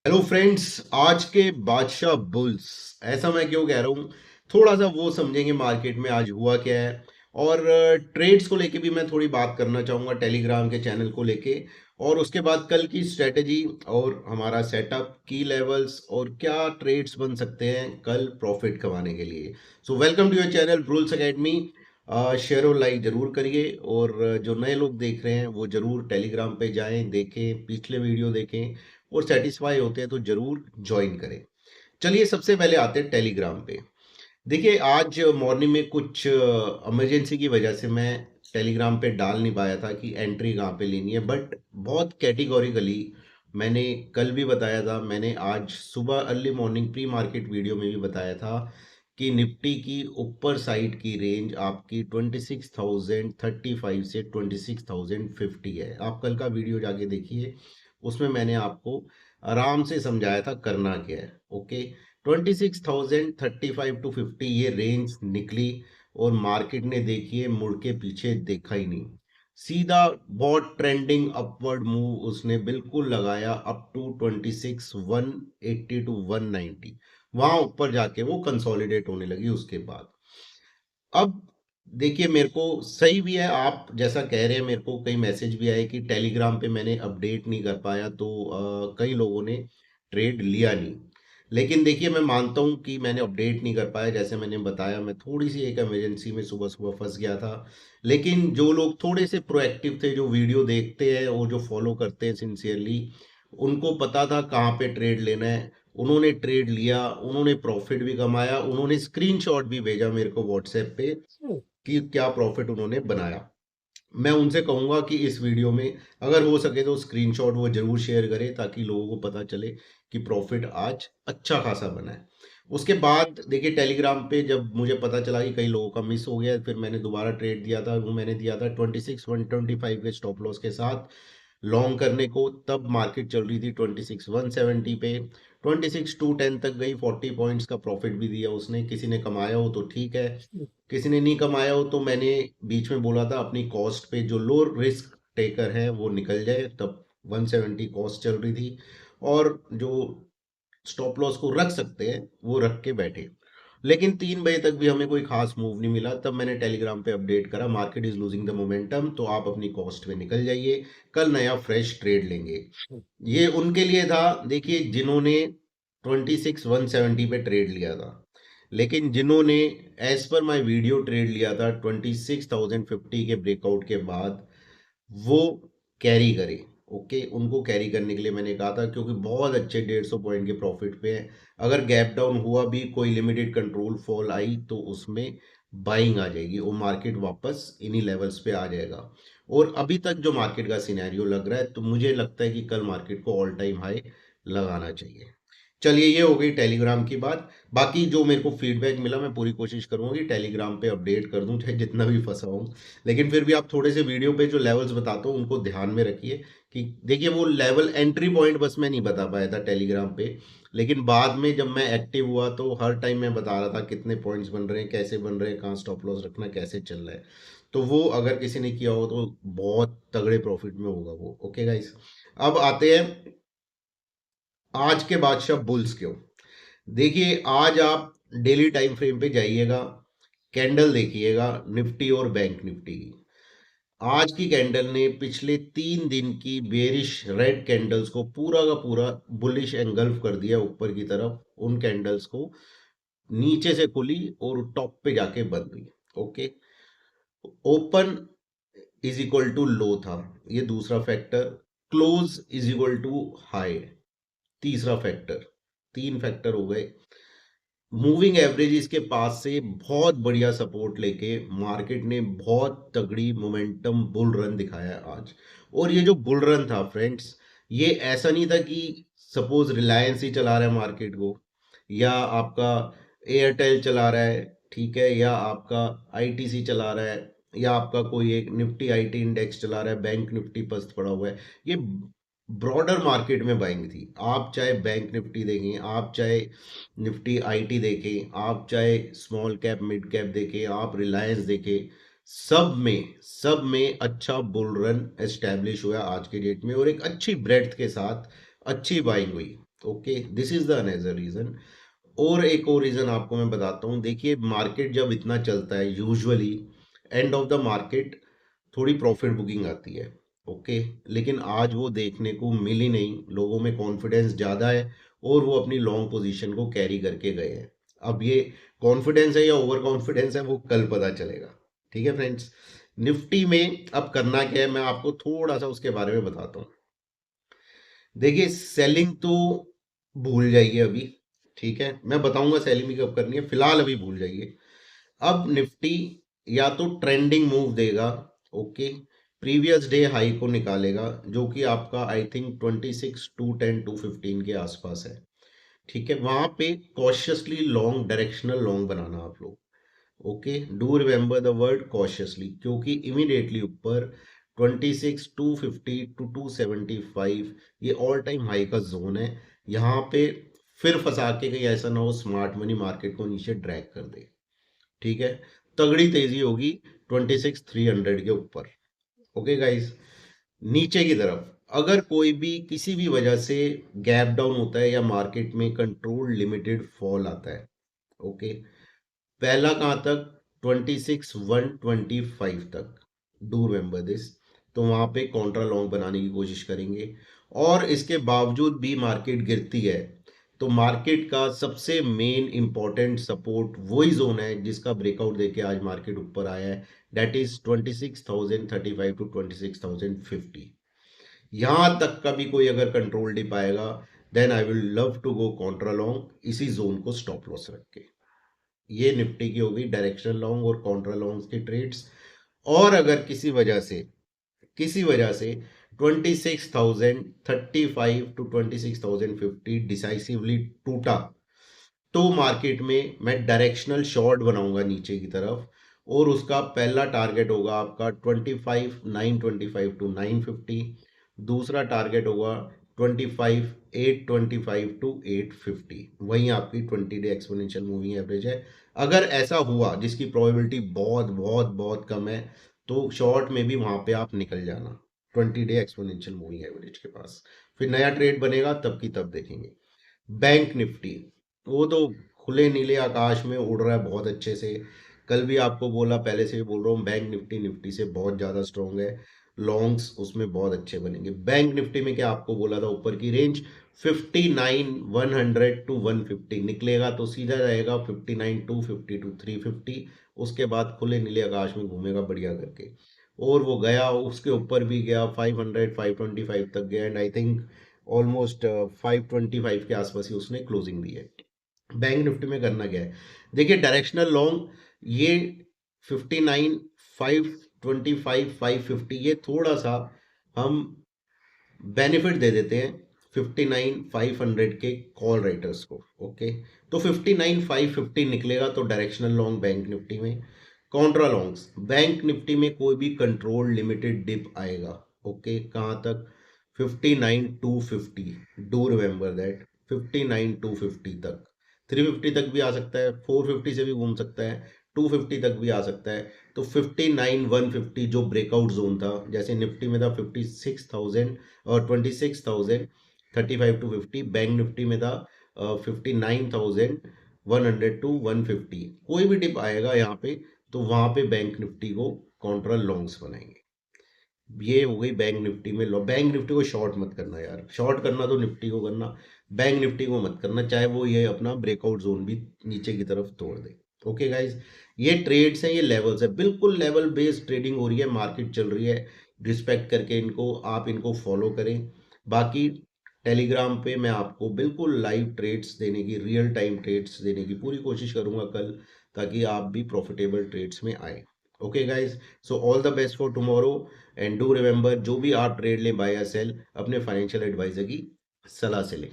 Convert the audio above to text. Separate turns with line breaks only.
Hello friends. आज के बादशाह बुल्स, ऐसा मैं क्यों कह रहा हूँ, थोड़ा सा वो समझेंगे मार्केट में आज हुआ क्या है। और ट्रेड्स को लेके भी मैं थोड़ी बात करना चाहूँगा, टेलीग्राम के चैनल को लेके। और उसके बाद कल की स्ट्रेटजी और हमारा सेटअप, की लेवल्स और क्या ट्रेड्स बन सकते हैं कल प्रॉफिट कमाने के लिए। So welcome to your channel Rules Academy. Share और लाइक जरूर करिए, और जो नए लोग देख रहे हैं वो जरूर टेलीग्राम पे जाएं, देखें, पिछले वीडियो देखें और सेटिस्फाई होते हैं तो जरूर ज्वाइन करें। चलिए सबसे पहले आते हैं टेलीग्राम पे। देखिए आज मॉर्निंग में कुछ इमरजेंसी की वजह से मैं टेलीग्राम पे डाल नहीं पाया था कि एंट्री कहाँ पे लेनी है, बट बहुत कैटेगोरिकली मैंने कल भी बताया था, मैंने आज सुबह early morning pre market video में भी बताया था कि निफ्टी की ऊपर साइड की रेंज आपकी 26,035 से 26,050 है। आप कल का वीडियो जाके देखिए, उसमें मैंने आपको आराम से समझाया था करना क्या है। ओके, 26,035 to 50 ये रेंज निकली, और मार्केट ने देखिए मुड़ के पीछे देखा ही नहीं, सीधा बहुत ट्रेंडिंग अपवर्ड मूव उसने बिल्कुल लगाया अप टू 26,180 to 190। वहां ऊपर जाके वो कंसोलिडेट होने लगी उसके बाद। अब देखिए मेरे को सही भी है, आप जैसा कह रहे हैं, मेरे को कई मैसेज भी आए कि टेलीग्राम पे मैंने अपडेट नहीं कर पाया, तो कई लोगों ने ट्रेड लिया नहीं। लेकिन देखिए मैं मानता हूँ कि मैंने अपडेट नहीं कर पाया, जैसे मैंने बताया मैं थोड़ी सी एक इमरजेंसी में सुबह सुबह फंस गया था। लेकिन जो लोग थोड़े से प्रोएक्टिव थे, जो वीडियो देखते हैं और जो फॉलो करते हैं सिंसियरली, उनको पता था कहाँ पे ट्रेड लेना है। उन्होंने ट्रेड लिया, उन्होंने प्रॉफिट भी कमाया, उन्होंने स्क्रीनशॉट भी भेजा मेरे को व्हाट्सएप पे कि क्या प्रॉफिट उन्होंने बनाया। मैं उनसे कहूंगा कि इस वीडियो में अगर हो सके तो स्क्रीनशॉट वो जरूर शेयर करें, ताकि लोगों को पता चले कि प्रॉफिट आज अच्छा खासा बना है। उसके बाद देखिए टेलीग्राम पे जब मुझे पता चला कि कई लोगों का मिस हो गया, फिर मैंने दोबारा ट्रेड दिया था। वो मैंने दिया था 26,125 के स्टॉप लॉस के साथ लॉन्ग करने को। तब मार्केट चल रही थी 26,170 पे, 26,210 तक गई, 40 पॉइंट्स का प्रॉफिट भी दिया उसने। किसी ने कमाया हो तो ठीक है, किसी ने नहीं कमाया हो तो मैंने बीच में बोला था अपनी कॉस्ट पे जो लो रिस्क टेकर है वो निकल जाए। तब 170 कॉस्ट चल रही थी, और जो स्टॉप लॉस को रख सकते हैं वो रख के बैठे। लेकिन 3 बजे तक भी हमें कोई खास मूव नहीं मिला। तब मैंने टेलीग्राम पे अपडेट करा, market is losing the momentum, तो आप अपनी कॉस्ट पे निकल जाइए, कल नया फ्रेश ट्रेड लेंगे। ये उनके लिए था, देखिए, जिन्होंने 26,170 पे ट्रेड लिया था। लेकिन जिन्होंने as per my video trade लिया था 26,050 के ब्रेकआउट के बाद, वो कैरी करे। ओके, उनको कैरी करने के लिए मैंने कहा था, क्योंकि बहुत अच्छे 150 पॉइंट के प्रॉफिट पे है। अगर गैप डाउन हुआ भी, कोई लिमिटेड कंट्रोल फॉल आई, तो उसमें बाइंग आ जाएगी और मार्केट वापस इन्हीं लेवल्स पे आ जाएगा। और अभी तक जो मार्केट का सिनेरियो लग रहा है, तो मुझे लगता है कि कल मार्केट को ऑल टाइम हाई लगाना चाहिए। चलिए, ये हो गई टेलीग्राम की बात। बाकी जो मेरे को फीडबैक मिला, मैं पूरी कोशिश करूंगा कि टेलीग्राम पे अपडेट कर दूं, चाहे जितना भी फंसा हूं। लेकिन फिर भी आप थोड़े से वीडियो पे जो लेवल्स बताता हूँ उनको ध्यान में रखिए। कि देखिए वो लेवल एंट्री पॉइंट बस मैं नहीं बता पाया था टेलीग्राम पे, लेकिन बाद में जब मैं एक्टिव हुआ तो हर टाइम मैं बता रहा था कितने पॉइंट्स बन रहे हैं, कैसे बन रहे हैं, कहाँ स्टॉप लॉस रखना, कैसे चल रहा है। तो वो अगर किसी ने किया हो तो बहुत तगड़े प्रॉफिट में होगा वो। ओके गाइस, अब आते हैं आज के बादशाह बुल्स क्यों। देखिए आज आप डेली टाइम फ्रेम पे जाइएगा, कैंडल देखिएगा निफ्टी और बैंक निफ्टी की। आज की कैंडल ने पिछले 3 दिन की बेरिश रेड कैंडल्स को पूरा का पूरा बुलिश एंगल्फ कर दिया ऊपर की तरफ। उन कैंडल्स को नीचे से खुली और टॉप पे जाके बंद हुई। Okay, open is equal to low था, ये दूसरा factor. Close is equal to high, तीसरा फैक्टर। 3 फैक्टर हो गए। मूविंग एवरेज इसके पास से बहुत बढ़िया सपोर्ट लेके मार्केट ने बहुत तगड़ी मोमेंटम बुल रन दिखाया है आज। और ये जो बुल रन था फ्रेंड्स, ये ऐसा नहीं था कि सपोज रिलायंस ही चला रहा है मार्केट को, या आपका एयरटेल चला रहा है, ठीक है, या आपका आईटीसी चला रहा है, या आपका कोई एक निफ्टी आईटी इंडेक्स चला रहा है, बैंक निफ्टी पस्त पड़ा हुआ है। ये ब्रॉडर मार्केट में बाइंग थी। आप चाहे बैंक निफ्टी देखें, आप चाहे निफ्टी आईटी देखें, आप चाहे स्मॉल कैप मिड कैप देखें, आप रिलायंस देखें, सब में अच्छा बुल रन एस्टैब्लिश हुआ आज के डेट में, और एक अच्छी ब्रेड्थ के साथ अच्छी बाइंग हुई। Okay, this is the another reason. और एक और रीजन आपको मैं बताता हूँ। देखिए, मार्केट जब इतना चलता है, usually end of the market थोड़ी प्रॉफिट बुकिंग आती है। ओके, लेकिन आज वो देखने को मिली नहीं। लोगों में कॉन्फिडेंस ज़्यादा है और वो अपनी लॉन्ग पोजीशन को कैरी करके गए हैं। अब ये कॉन्फिडेंस है या ओवर कॉन्फिडेंस है, वो कल पता चलेगा। ठीक है फ्रेंड्स। निफ्टी में अब करना क्या है, मैं आपको थोड़ा सा उसके बारे में बताता हूँ। देखिए, सेलिंग तो भूल जाइए अभी। ठीक है, मैं बताऊंगा सेलिंग भी कब करनी है, फिलहाल अभी भूल जाइए। अब निफ्टी या तो ट्रेंडिंग मूव देगा। ओके, प्रीवियस डे हाई को निकालेगा, जो कि आपका आई थिंक 26 210 215 के आसपास है। ठीक है, वहां पे कॉशियसली लॉन्ग, डायरेक्शनल लॉन्ग बनाना आप लोग। Okay, do remember the word cautiously, क्योंकि इमीडिएटली ऊपर 26 250 टू 275 ये ऑल टाइम हाई का जोन है। यहाँ पे फिर फंसा के कहीं ऐसा ना हो स्मार्ट मनी मार्केट को नीचे ड्रैग कर दे। ठीक है, तगड़ी तेजी होगी 26 300 के ऊपर। ओके गाइस, नीचे की तरफ अगर कोई भी किसी भी वजह से गैप डाउन होता है या मार्केट में कंट्रोल लिमिटेड फॉल आता है। ओके, पहला कहाँ तक, 26 125 तक, डू रिमेंबर दिस। तो वहां पे कॉन्ट्रा लॉन्ग बनाने की कोशिश करेंगे। और इसके बावजूद भी मार्केट गिरती है, तो मार्केट का सबसे मेन इंपॉर्टेंट सपोर्ट वही जोन है जिसका ब्रेकआउट देके आज मार्केट ऊपर आया है। That is 26,035 to 26,050। यहां तक का भी कोई अगर कंट्रोल नहीं पाएगा, then I will love to go contra long इसी जोन को स्टॉप लॉस रख के। ये निफ्टी की होगी डायरेक्शनल लॉन्ग और काउंटर लॉन्ग की ट्रेड्स। और अगर किसी वजह से 26,035 टू 26,050 डिसाइसिवली टूटा, तो मार्केट में मैं डायरेक्शनल शॉर्ट बनाऊंगा नीचे की तरफ। और उसका पहला टारगेट होगा आपका 25 925 टू 950। दूसरा टारगेट होगा 25 825 टू 850। वहीं आपकी 20 डे एक्सपोनेंशियल मूविंग एवरेज है। अगर ऐसा हुआ, जिसकी प्रोबेबिलिटी बहुत बहुत बहुत कम है, तो शॉर्ट में भी वहां पे आप निकल जाना 20 डे एक्सपोनेंशियल मूविंग एवरेज के पास। फिर नया ट्रेड बनेगा, तब की तब देखेंगे। बैंक निफ्टी, वो तो खुले नीले आकाश में उड़ रहा है बहुत अच्छे से। कल भी आपको बोला, पहले से भी बोल रहा हूँ, बैंक निफ्टी निफ्टी से बहुत ज़्यादा स्ट्रॉन्ग है। लॉन्ग्स उसमें बहुत अच्छे बनेंगे। बैंक निफ्टी में क्या आपको बोला था, ऊपर की रेंज 59 100 टू 150 निकलेगा, तो सीधा रहेगा 59 250 टू 350। उसके बाद खुले नीले आकाश में घूमेगा बढ़िया करके। और वो गया, उसके ऊपर भी गया, 500 525 तक गया, एंड आई थिंक ऑलमोस्ट 525 के आसपास ही उसने क्लोजिंग दी है। बैंक निफ्टी में करना क्या है, देखिए, डायरेक्शनल लॉन्ग ये 59 525 550, ये थोड़ा सा हम बेनिफिट दे देते हैं 59 500 के कॉल राइटर्स को। ओके, तो 59 550 निकलेगा, तो डायरेक्शनल लॉन्ग बैंक निफ्टी में। कॉन्ट्रा लॉन्ग्स बैंक निफ्टी में कोई भी कंट्रोल लिमिटेड डिप आएगा। ओके, कहाँ तक, 59 250। डू रिमेंबर दैट, 59 250 तक। 350 तक भी आ सकता है, 450 से भी घूम सकता है, 250 तक भी आ सकता है। तो 59 150 जो ब्रेकआउट जोन था, जैसे निफ्टी में था 56,000 और 26,035 टू 50, बैंक निफ्टी में था 59,100 टू 150। कोई भी डिप आएगा यहाँ पे, तो वहां पे बैंक निफ्टी को काउंटर लॉन्ग्स बनाएंगे। ये हो गई बैंक निफ्टी में लो। बैंक निफ्टी को शॉर्ट मत करना यार, शॉर्ट करना तो निफ्टी को करना, बैंक निफ्टी को मत करना, चाहे वो ये अपना ब्रेकआउट जोन भी नीचे की तरफ तोड़ दे। ओके गाइज, ये ट्रेड्स हैं, ये लेवल्स है, बिल्कुल लेवल बेस्ड ट्रेडिंग हो रही है, मार्केट चल रही है। रिस्पेक्ट करके इनको, आप इनको फॉलो करें। बाकी टेलीग्राम पे मैं आपको बिल्कुल लाइव ट्रेड्स देने की, रियल टाइम ट्रेड्स देने की पूरी कोशिश करूंगा कल, ताकि आप भी प्रॉफिटेबल ट्रेड्स में आए। Okay guys, so all the best for tomorrow. And do remember, जो भी आप ट्रेड लें बाय या सेल, अपने फाइनेंशियल एडवाइजर की सलाह से लें।